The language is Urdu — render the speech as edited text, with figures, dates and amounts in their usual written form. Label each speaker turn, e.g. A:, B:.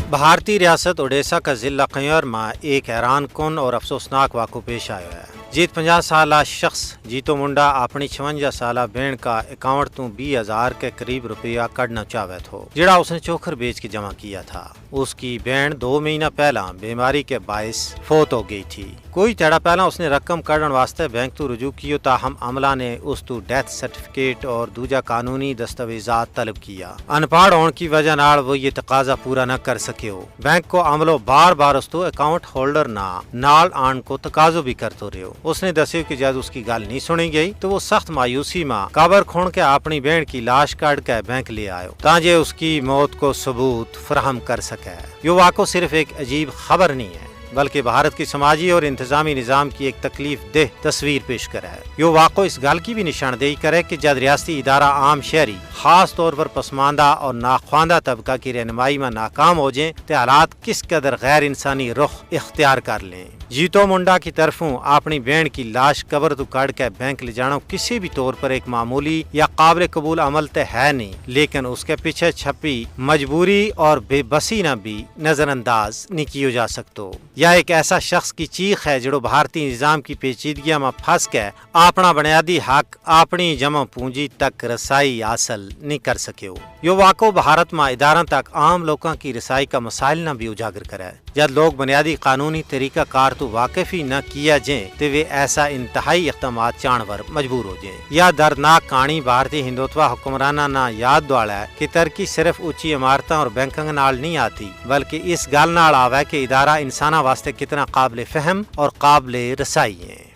A: بھارتی ریاست اوڈیشہ کا ضلع قیور میں ایک حیران کن اور افسوسناک واقعہ پیش آیا ہے۔ جیت 50 سالہ شخص جیتو منڈا اپنی 56 سالہ بہن کا اکاؤنٹ تو 20,000 کے قریب روپیہ کڈنا چاہے تھو، جڑا اس نے چوکھر بیچ کے جمع کیا تھا۔ اس کی بہن 2 مہینہ پہلا بیماری کے باعث فوت ہو گئی تھی۔ کوئی تیڑا پہلا اس نے رقم کڈن واسطے بینک تو رجوع کیو، تاہم عملہ نے اس تو ڈیتھ سرٹیفکیٹ اور دوجا قانونی دستاویزات طلب کیا۔ ان پڑھ ہونے کی وجہ نال وہ یہ تقاضا پورا نہ کر سکے ہو۔ بینک کو عملو بار بار اس تو اکاؤنٹ ہولڈر نال آن کو تقاضو بھی کرتو رہو۔ اس نے دسیو کہ جب اس کی گل نہیں سنی گئی تو وہ سخت مایوسی میں قبر کھون کے اپنی بہن کی لاش کاٹ کے بینک لے آئے تاکہ اس کی موت کو ثبوت فراہم کر سکے۔ یہ واقعہ صرف ایک عجیب خبر نہیں ہے بلکہ بھارت کی سماجی اور انتظامی نظام کی ایک تکلیف دہ تصویر پیش کرا ہے۔ یہ واقعہ اس گل کی بھی نشاندہی کرے کہ جب ریاستی ادارہ عام شہری خاص طور پر پسماندہ اور ناخواندہ طبقہ کی رہنمائی میں ناکام ہو جائیں تو حالات کس قدر غیر انسانی رخ اختیار کر لیں۔ جیتو منڈا کی طرفوں اپنی بہن کی لاش قبر تو کاٹ کے بینک لے جانا کسی بھی طور پر ایک معمولی یا قابل قبول عمل تو ہے نہیں، لیکن اس کے پیچھے چھپی مجبوری اور بے بسی نہ بھی نظر انداز نہیں کیا جا سکتا۔ یا ایک ایسا شخص کی چیخ ہے جڑو بھارتی نظام کی پیچیدگیاں میں پھنس کے اپنا بنیادی حق اپنی جمع پونجی تک رسائی حاصل نہیں کر سکے ہو۔ یہ واقعہ بھارت میں اداروں تک عام لوگوں کی رسائی کا مسائل نہ بھی اجاگر کرے۔ جب لوگ بنیادی قانونی طریقہ کار تو واقف ہی نہ کیا جائیں تو وہ ایسا انتہائی اقدامات چانور مجبور ہو جائیں۔ یا دردناک کہانی بھارتی ہندوتوا حکمرانہ نہ یاد دوالا ہے کہ ترقی صرف اونچی عمارتوں اور بینکنگ نال نہیں آتی بلکہ اس گل نال آوے کہ ادارہ انسانہ واسطے کتنا قابل فہم اور قابل رسائی ہیں۔